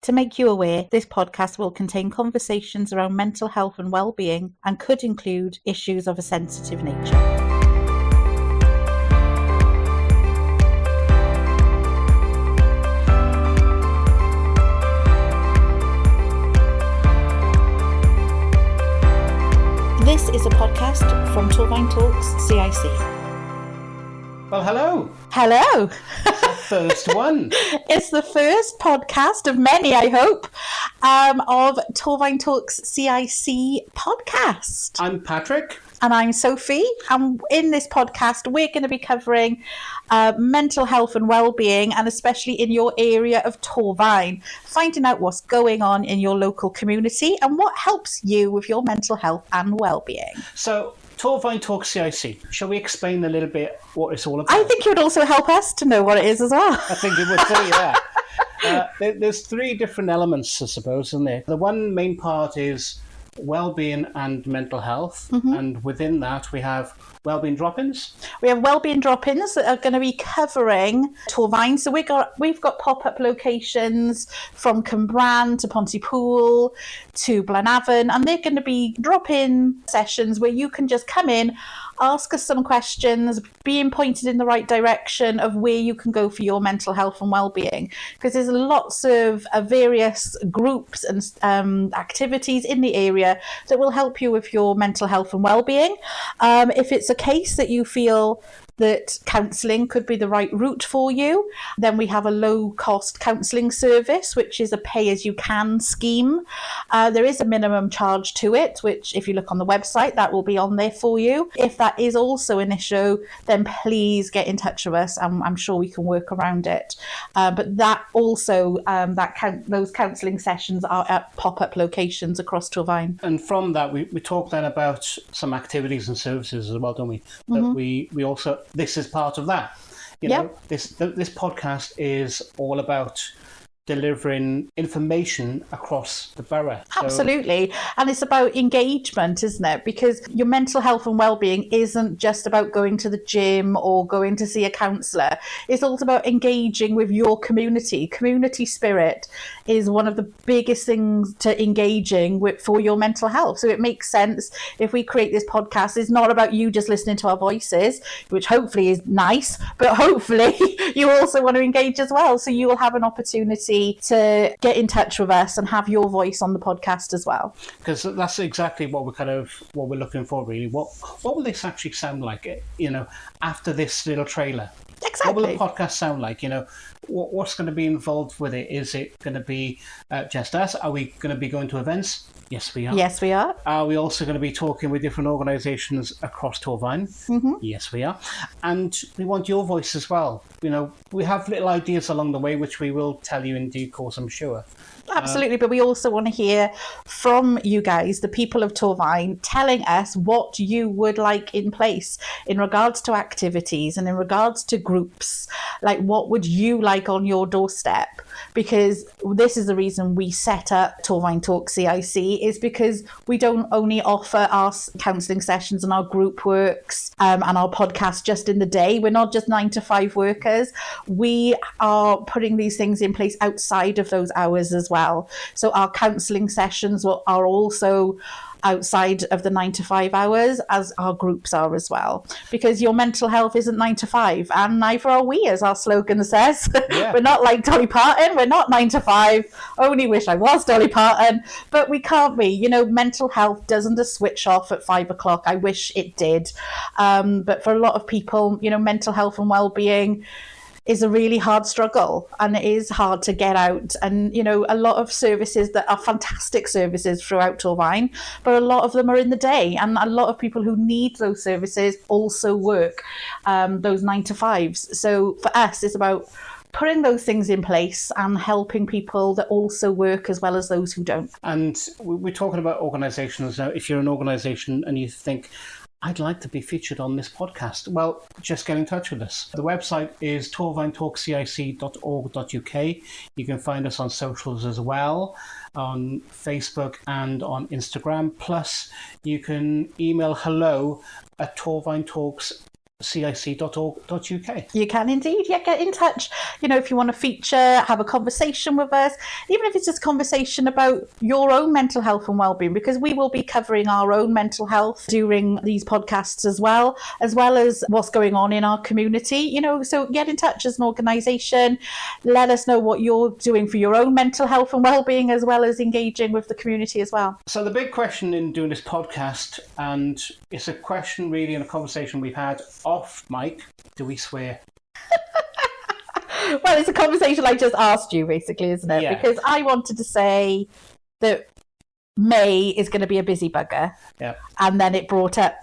To make you aware, this podcast will contain conversations around mental health and well-being and could include issues of a sensitive nature. This is a podcast from Torfaen Talks CIC. Well, hello. Hello. It's the first one. It's the first podcast of many, I hope, of Torfaen Talks CIC podcast. I'm Patrick. And I'm Sophie. And in this podcast, we're going to be covering mental health and well-being, and especially in your area of Torfaen, finding out what's going on in your local community and what helps you with your mental health and well-being. So, Torfaen Talks CIC. Shall we explain a little bit what it's all about? I think it would also help us to know what it is as well. I think it would too, yeah. There's three different elements, I suppose, isn't there? The one main part is well-being and mental health, and within that we have wellbeing drop-ins. We have wellbeing drop-ins that are going to be covering Torfaen. So we've got pop-up locations from Cwmbran to Pontypool to Blanavon, and they're going to be drop-in sessions where you can just come in, ask us some questions, being pointed in the right direction of where you can go for your mental health and well-being, because there's lots of various groups and activities in the area that will help you with your mental health and well-being. If it's a case that you feel that counselling could be the right route for you, then we have a low-cost counselling service, which is a pay-as-you-can scheme. There is a minimum charge to it, which if you look on the website, that will be on there for you. If that is also an issue, then please get in touch with us, and I'm sure we can work around it. But that also, those counselling sessions are at pop-up locations across Torfaen. And from that, we talk then about some activities and services as well, don't we? That we also, this is part of that. You know, this podcast is all about delivering information across the borough. Absolutely. And it's about engagement, isn't it? Because your mental health and well-being isn't just about going to the gym or going to see a counsellor. It's also about engaging with your community. Community spirit is one of the biggest things to engaging with for your mental health. So it makes sense if we create this podcast. It's not about you just listening to our voices, which hopefully is nice, but hopefully you also want to engage as well. So you will have an opportunity to get in touch with us and have your voice on the podcast as well. Because that's exactly what we're looking for, really. What will this actually sound like, you know, after this little trailer? Exactly. What will the podcast sound like? You know, what's going to be involved with it? Is it going to be just us? Are we going to be going to events? Yes, we are. Yes, we are. Are we also going to be talking with different organisations across Torfaen? Yes, we are. And we want your voice as well. You know, we have little ideas along the way, which we will tell you in due course, I'm sure. Absolutely, but we also want to hear from you guys, the people of Torfaen, telling us what you would like in place in regards to activities and in regards to groups. Like, what would you like on your doorstep? Because this is the reason we set up Torfaen Talks CIC, is because we don't only offer our counselling sessions and our group works and our podcast just in the day. We're not just 9-to-5 workers. We are putting these things in place outside of those hours as well. So our counselling sessions are also outside of the 9-to-5 hours, as our groups are as well, because your mental health isn't 9-to-5, and neither are we, as our slogan says. We're not like Dolly Parton. We're not 9-to-5. Only wish I was Dolly Parton, but we can't be. You know, mental health doesn't just switch off at 5 o'clock. I wish it did, but for a lot of people, you know, mental health and well-being is a really hard struggle, and it is hard to get out. And, you know, a lot of services that are fantastic services throughout Torfaen, but a lot of them are in the day, and a lot of people who need those services also work those 9-to-5s. So for us, it's about putting those things in place and helping people that also work as well as those who don't. And we're talking about organisations now. If you're an organisation and you think, I'd like to be featured on this podcast, well, just get in touch with us. The website is torfaentalkscic.org.uk. You can find us on socials as well, on Facebook and on Instagram. Plus, you can email hello@torfaentalks.cic.org.uk. cic.org.uk. You can indeed. Yeah, get in touch. If you want to feature, have a conversation with us, even if it's just a conversation about your own mental health and wellbeing, because we will be covering our own mental health during these podcasts as well as what's going on in our community. So get in touch as an organisation. Let us know what you're doing for your own mental health and wellbeing, as well as engaging with the community as well. So the big question in doing this podcast, and it's a question really in a conversation we've had off mic, do we swear? Well, it's a conversation I just asked you, basically, isn't it? Yeah. Because I wanted to say that May is going to be a busy bugger. Yeah. And then it brought up,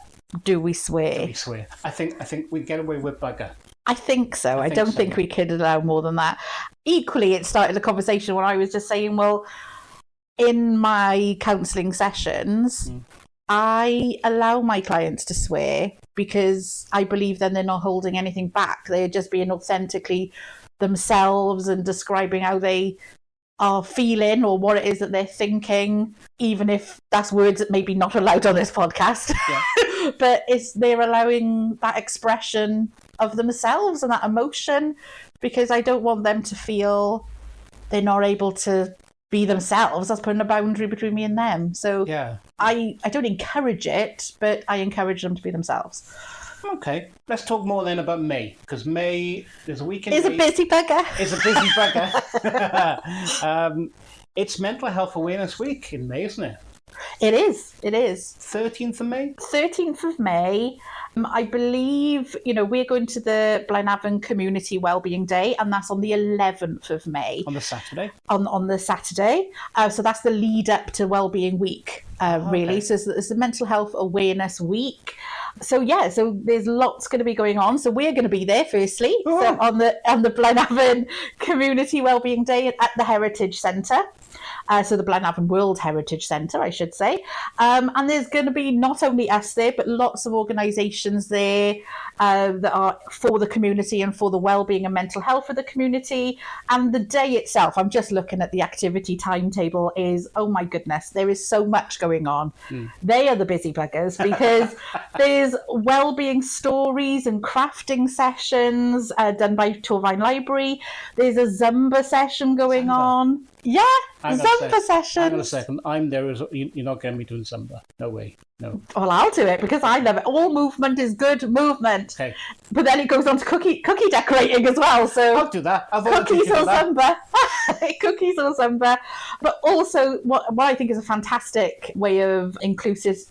do we swear? Do we swear? I think we get away with bugger. I think so. I don't think we could allow more than that. Equally, it started a conversation when I was just saying, well, in my counselling sessions, I allow my clients to swear because I believe then they're not holding anything back. They're just being authentically themselves and describing how they are feeling or what it is that they're thinking, even if that's words that maybe not allowed on this podcast. Yeah. But they're allowing that expression of themselves and that emotion, because I don't want them to feel they're not able to be themselves. That's putting a boundary between me and them. So yeah. I don't encourage it, but I encourage them to be themselves. Okay, let's talk more then about May, because May, there's a weekend. It's a busy bugger. It's a busy bugger. It's Mental Health Awareness Week in May, isn't it? It is. 13th of May? 13th of May. I believe, we're going to the Blaenavon Community Wellbeing Day, and that's on the 11th of May. On the Saturday? On the Saturday. So that's the lead up to Wellbeing Week, really. Okay. So it's the Mental Health Awareness Week. So there's lots going to be going on. So we're going to be there firstly, so on the Blaenavon Community Wellbeing Day at the Heritage Centre. So the Blaenavon World Heritage Centre, I should say. And there's going to be not only us there, but lots of organisations there that are for the community and for the wellbeing and mental health of the community. And the day itself, I'm just looking at the activity timetable, is, oh my goodness, there is so much going on. They are the busy buggers, because there's wellbeing stories and crafting sessions done by Torfaen Library. There's a Zumba session going on. Yeah, Zumba sessions. Hang on a second. I'm there. You're not getting me doing Zumba. No way. No. Well, I'll do it because I love it. All movement is good movement. Okay. But then it goes on to cookie decorating as well. So I'll do that. Cookies or Zumba. Cookies or Zumba. But also, what I think is a fantastic way of inclusivity.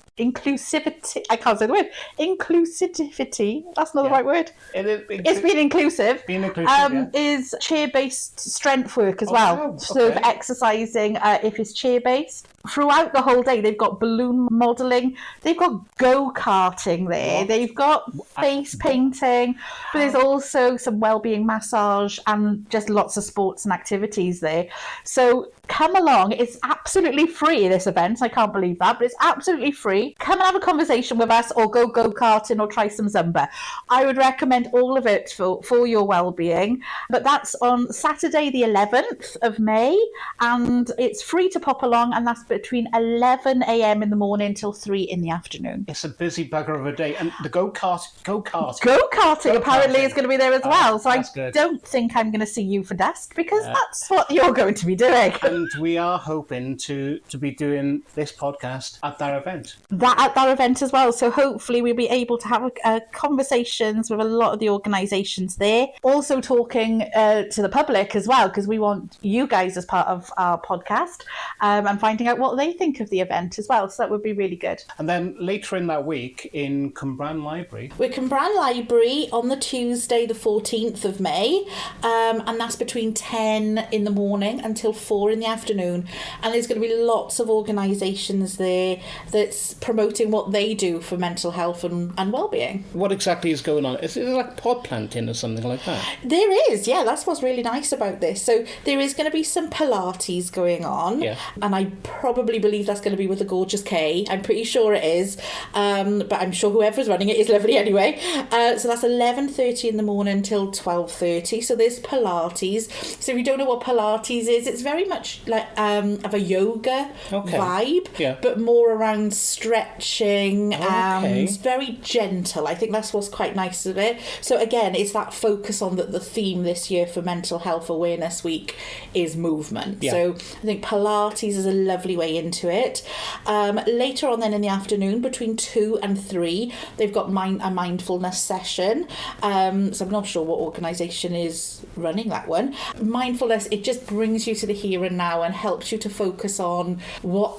I can't say the word. Inclusivity. That's not the right word. It's being inclusive. Being inclusive, is chair-based strength work as well. Wow. So for exercising, if it's chair-based. Throughout the whole day, they've got balloon modelling, they've got go-karting there, they've got face painting, but there's also some wellbeing massage and just lots of sports and activities there. So come along. It's absolutely free, this event. I can't believe that, but it's absolutely free. Come and have a conversation with us, or go-karting, or try some Zumba. I would recommend all of it for your wellbeing. But that's on Saturday the 11th of May, and it's free to pop along, and that's between 11 a.m. in the morning till 3 in the afternoon. It's a busy bugger of a day. And the go-karting apparently is going to be there as well. So I don't think I'm going to see you for dust, because that's what you're going to be doing. And we are hoping to be doing this podcast at that event. At that event as well. So hopefully we'll be able to have conversations with a lot of the organisations there. Also talking to the public as well, because we want you guys as part of our podcast, and finding out what they think of the event as well. So that would be really good. And then later in that week in Cwmbran Library. We're Cwmbran Library on the Tuesday the 14th of May, and that's between 10 in the morning until 4 in the afternoon. And there's going to be lots of organisations there that's promoting what they do for mental health and wellbeing. What exactly is going on? Is it like pod planting or something like that? There is, that's what's really nice about this. So there is going to be some Pilates going on, and I probably believe that's going to be with the gorgeous Kay. I'm pretty sure it is, but I'm sure whoever's running it is lovely anyway. So that's 11:30 in the morning till 12:30. So there's Pilates. So if you don't know what Pilates is, it's very much like of a yoga vibe, but more around stretching and very gentle. I think that's what's quite nice of it. So again, it's that focus on that the theme this year for Mental Health Awareness Week is movement. So I think Pilates is a lovely way into it. Later on then in the afternoon, between 2 and 3, they've got a mindfulness session. So I'm not sure what organisation is running that one. Mindfulness, it just brings you to the here and now and helps you to focus on what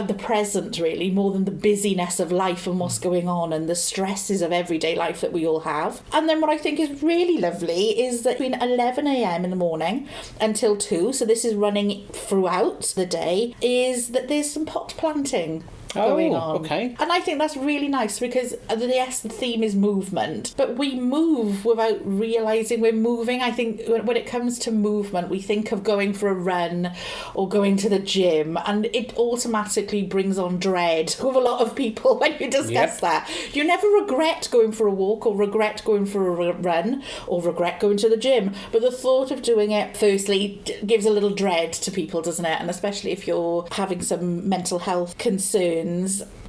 the present, really, more than the busyness of life and what's going on and the stresses of everyday life that we all have. And then what I think is really lovely is that between 11 a.m. in the morning until 2, so this is running throughout the day, is that there's some pot planting going on. And I think that's really nice because, yes, the theme is movement, but we move without realising we're moving. I think when it comes to movement, we think of going for a run or going to the gym, and it automatically brings on dread with a lot of people when you discuss that. You never regret going for a walk or regret going for a run or regret going to the gym, but the thought of doing it, firstly, gives a little dread to people, doesn't it? And especially if you're having some mental health concerns.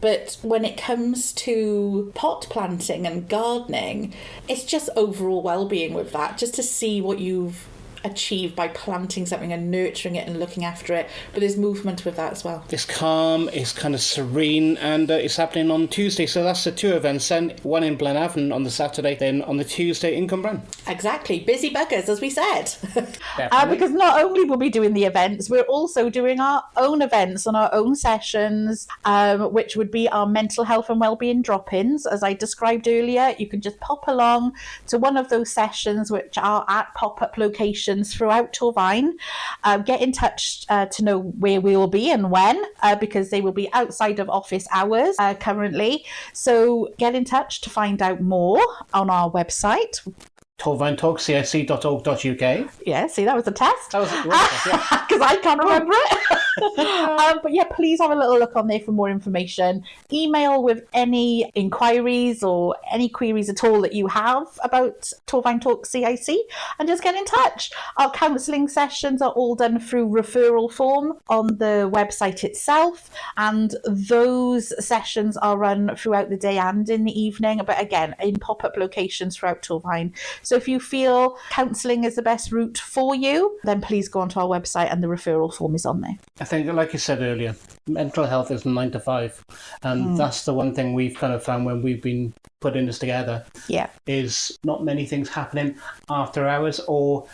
But when it comes to pot planting and gardening, it's just overall well-being with that, just to see what you've achieved by planting something and nurturing it and looking after it. But there's movement with that as well. It's calm, it's kind of serene, and it's happening on Tuesday. So that's the 2 events then, one in Blenavon on the Saturday, then on the Tuesday in Cwmbran. Exactly, busy buggers, as we said. Because not only will we be doing the events, we're also doing our own events and our own sessions, which would be our mental health and wellbeing drop-ins. As I described earlier, you can just pop along to one of those sessions, which are at pop-up locations throughout Torfaen. Get in touch to know where we will be and when, because they will be outside of office hours currently. So get in touch to find out more on our website. Torfaen Talks CIC.org.uk. Yeah, see, that was a test. That was a test, because I can't remember it. But yeah, please have a little look on there for more information. Email with any inquiries or any queries at all that you have about Torfaen Talks CIC, and just get in touch. Our counselling sessions are all done through referral form on the website itself, and those sessions are run throughout the day and in the evening, but again, in pop-up locations throughout Torfaen. So if you feel counselling is the best route for you, then please go onto our website and the referral form is on there. I think, like you said earlier, mental health is 9 to 5. And that's the one thing we've kind of found when we've been putting this together. Yeah. Is not many things happening after hours, or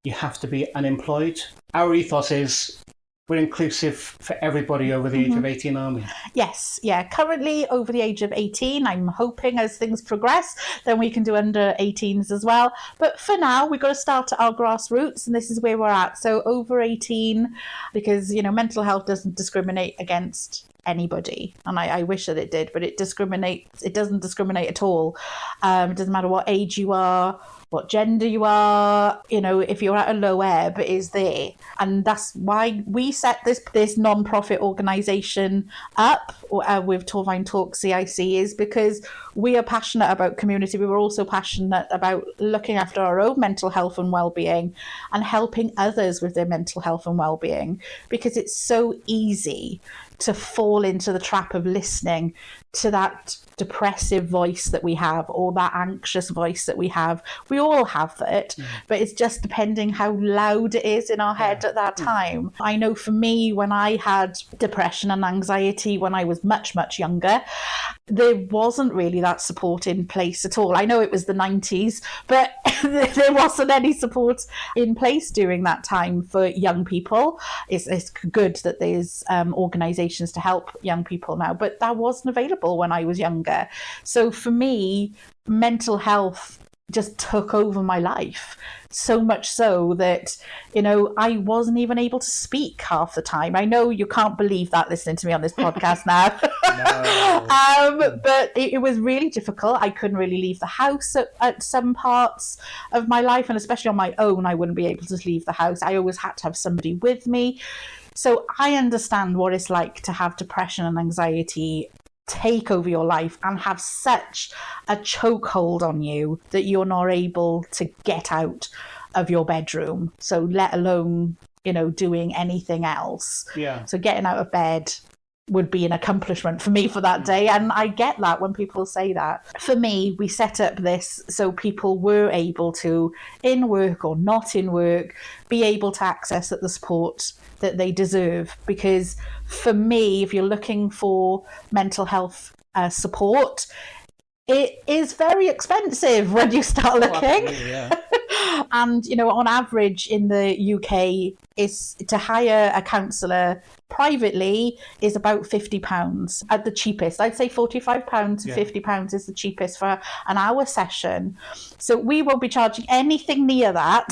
you have to be unemployed. Our ethos is we're inclusive for everybody over the age of 18, aren't we? Yes, yeah. Currently over the age of 18. I'm hoping as things progress, then we can do under 18s as well. But for now, we've got to start at our grassroots, and this is where we're at. So over 18, because, you know, mental health doesn't discriminate against anybody, and I wish that it did, but it doesn't discriminate at all. It doesn't matter what age you are, what gender you are, you know, if you're at a low ebb, it is there. And that's why we set this non-profit organisation up with Torfaen Talks CIC, is because we are passionate about community. We were also passionate about looking after our own mental health and well-being and helping others with their mental health and well-being, because it's so easy to fall into the trap of listening to that depressive voice that we have, or that anxious voice that we have. We all have it, but it's just depending how loud it is in our head at that time. I know for me, when I had depression and anxiety when I was much, much younger, there wasn't really that support in place at all. I know it was the 90s, but there wasn't any support in place during that time for young people. It's good that there's organisations to help young people now, but that wasn't available when I was younger. So for me, mental health just took over my life. So much so that, I wasn't even able to speak half the time. I know you can't believe that listening to me on this podcast now. No. But it was really difficult. I couldn't really leave the house at some parts of my life, and especially on my own, I wouldn't be able to leave the house. I always had to have somebody with me. So I understand what it's like to have depression and anxiety take over your life and have such a chokehold on you that you're not able to get out of your bedroom. So let alone, doing anything else. Yeah. So getting out of bed would be an accomplishment for me for that day. And I get that when people say that. For me, we set up this so people were able to, in work or not in work, be able to access the support that they deserve. Because for me, if you're looking for mental health support, it is very expensive when you start looking. Yeah. And, on average in the UK, is to hire a counsellor privately is about £50 at the cheapest. I'd say £45 to £50 is the cheapest for an hour session. So we won't be charging anything near that,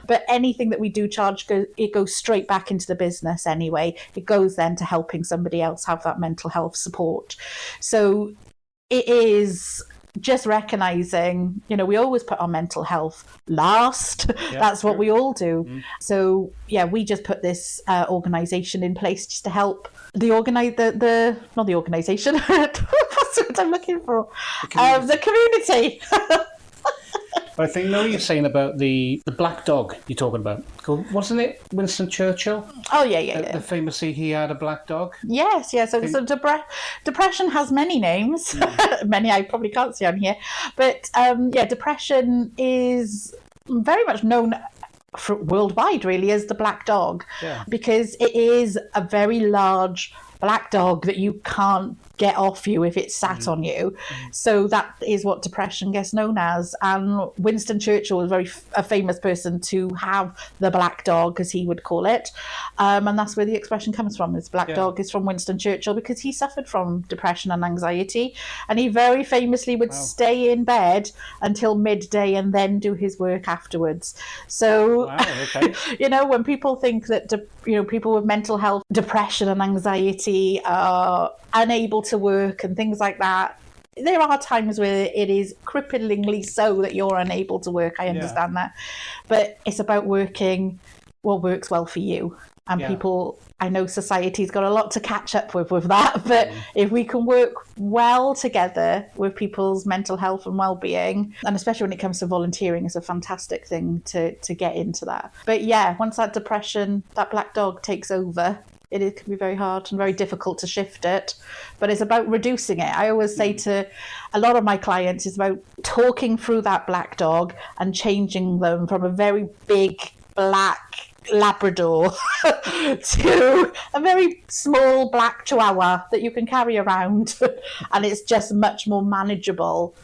but anything that we do charge, it goes straight back into the business anyway. It goes then to helping somebody else have that mental health support. So it is just recognizing, we always put our mental health last. Yeah, that's what we all do. So we just put this organization in place just to help the not the organization. What's what I'm looking for? The community. But I think what you're saying about the black dog you're talking about. Wasn't it Winston Churchill? Oh, yeah. The famously, he had a black dog? Yes. So depression has many names. Many I probably can't see on here. But depression is very much known worldwide, really, as the black dog. Yeah. Because it is a very large black dog that you can't get off you if it's sat on you. So that is what depression gets known as. And Winston Churchill was a famous person to have the black dog, as he would call it. And that's where the expression comes from. This black dog is from Winston Churchill because he suffered from depression and anxiety. And he very famously would stay in bed until midday and then do his work afterwards. So, when people think that, people with mental health, depression and anxiety are unable to work and things like that, there are times where it is cripplingly so that you're unable to work. I understand that. But it's about working what works well for you. And people, I know society's got a lot to catch up with that, but if we can work well together with people's mental health and well-being, and especially when it comes to volunteering, it's a fantastic thing to get into that. But once that depression, that black dog takes over, it can be very hard and very difficult to shift it, but it's about reducing it. I always say to a lot of my clients, it's about talking through that black dog and changing them from a very big black Labrador to a very small black Chihuahua that you can carry around, and it's just much more manageable.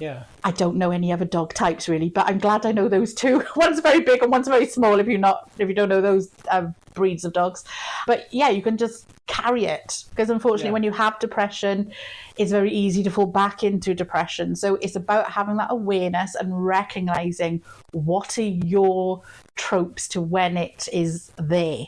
I don't know any other dog types really, but I'm glad I know those two. One's very big and one's very small if you don't know those breeds of dogs. But you can just carry it, because unfortunately when you have depression, it's very easy to fall back into depression. So it's about having that awareness and recognizing what are your tropes to when it is there,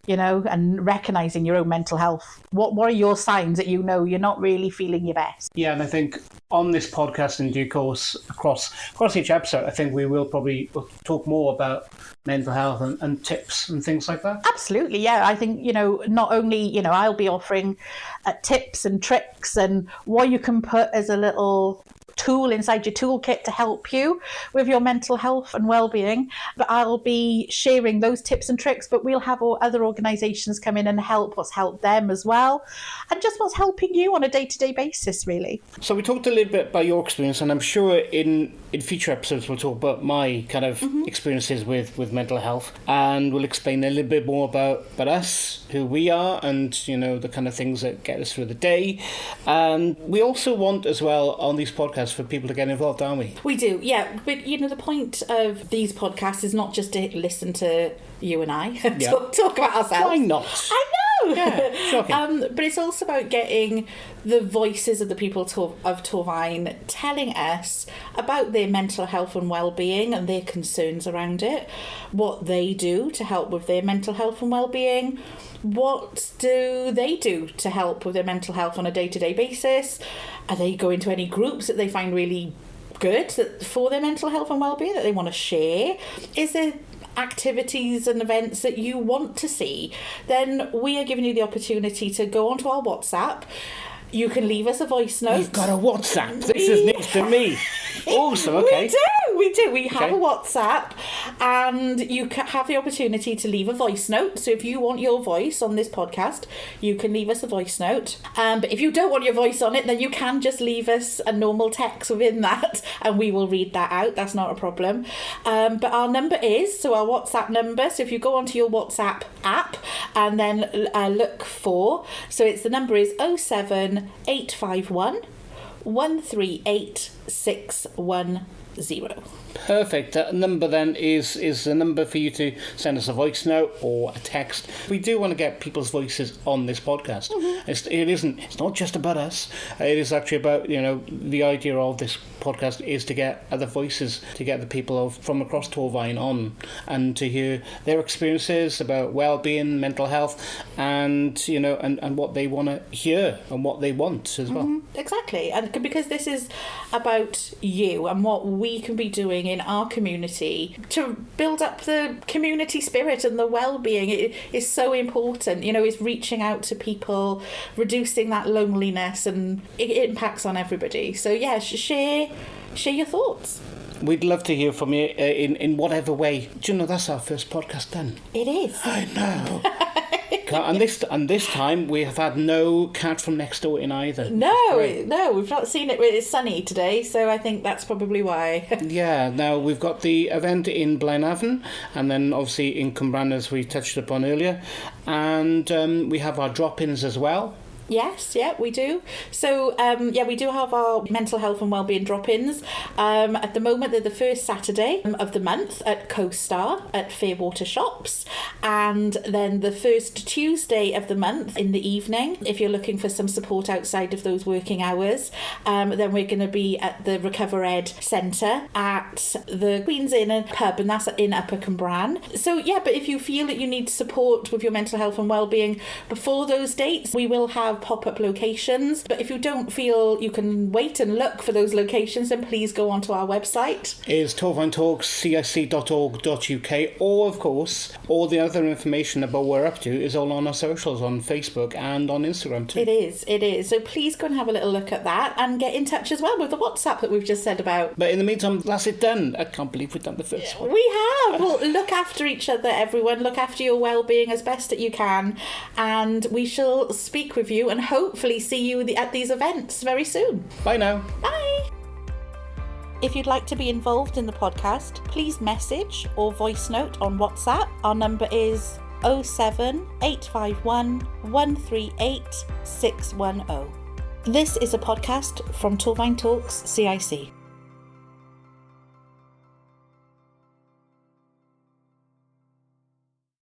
and recognizing your own mental health. What are your signs that you're not really feeling your best? Yeah, and I think on this podcast in due course, across each episode, I think we will probably talk more about mental health and tips and things like that. Absolutely, I think, not only, I'll be offering tips and tricks and what you can put as a little tool inside your toolkit to help you with your mental health and well-being, but I'll be sharing those tips and tricks, but we'll have other organizations come in and help what's helped them as well, and just what's helping you on a day-to-day basis, really. So we talked a little bit about your experience, and I'm sure in future episodes we'll talk about my kind of experiences with mental health, and we'll explain a little bit more about us, who we are, and the kind of things that get us through the day. And we also want as well on these podcasts for people to get involved, aren't we? We do, but the point of these podcasts is not just to listen to you and I talk about ourselves. Why not? I know. know. Yeah, shocking. But it's also about getting the voices of the people of Torfaen telling us about their mental health and well-being and their concerns around it, what they do to help with their mental health and well-being, what do they do to help with their mental health on a day-to-day basis, are they going to any groups that they find really good for their mental health and well-being that they want to share, is there activities and events that you want to see, then we are giving you the opportunity to go onto our WhatsApp. You can leave us a voice note. You've got a WhatsApp. This is news to me. Awesome, okay. We do. We have a WhatsApp, and you have the opportunity to leave a voice note. So if you want your voice on this podcast, you can leave us a voice note. But if you don't want your voice on it, then you can just leave us a normal text within that, and we will read that out. That's not a problem. But our number is, so our WhatsApp number, so if you go onto your WhatsApp app and then look for, so it's the number is 07851 138 610. Perfect. That number then is the number for you to send us a voice note or a text. We do want to get people's voices on this podcast. Mm-hmm. It's not just about us. It is actually about, the idea of this podcast is to get other voices, to get the people from across Torfaen on and to hear their experiences about well-being, mental health, and and what they want to hear and what they want as well. Mm-hmm. Exactly. And because this is about you and what we can be doing in our community to build up the community spirit and the well-being, it is so important. It's reaching out to people, reducing that loneliness, and it impacts on everybody. So yeah, share your thoughts. We'd love to hear from you in whatever way. Do you know that's our first podcast done? It is. I know. And this time we have had no cat from next door in either. No, we've not seen it. It's sunny today, so I think that's probably why. Yeah, now we've got the event in Blaenavon, and then obviously in Cwmbran, as we touched upon earlier, and we have our drop-ins as well. Yes, yeah, we do. So, we do have our mental health and wellbeing drop-ins. At the moment, they're the first Saturday of the month at Co-Star at Fairwater Shops, and then the first Tuesday of the month in the evening. If you're looking for some support outside of those working hours, then we're going to be at the Recover Ed Centre at the Queen's Inn pub, and that's in Upper Cwmbran. So, yeah, but if you feel that you need support with your mental health and wellbeing before those dates, we will have pop-up locations, but if you don't feel you can wait and look for those locations, then please go onto our website. It's Torfaen Talks CIC.org.uk, or of course all the other information about what we're up to is all on our socials, on Facebook and on Instagram too. It is, so please go and have a little look at that and get in touch as well with the WhatsApp that we've just said about. But in the meantime, that's it done. I can't believe we've done the first one. We have. Well, look after each other, everyone. Look after your well-being as best that you can, and we shall speak with you and hopefully see you at these events very soon. Bye now. Bye. If you'd like to be involved in the podcast, please message or voice note on WhatsApp. Our number is 07851 138 610. This is a podcast from Torfaen Talks CIC.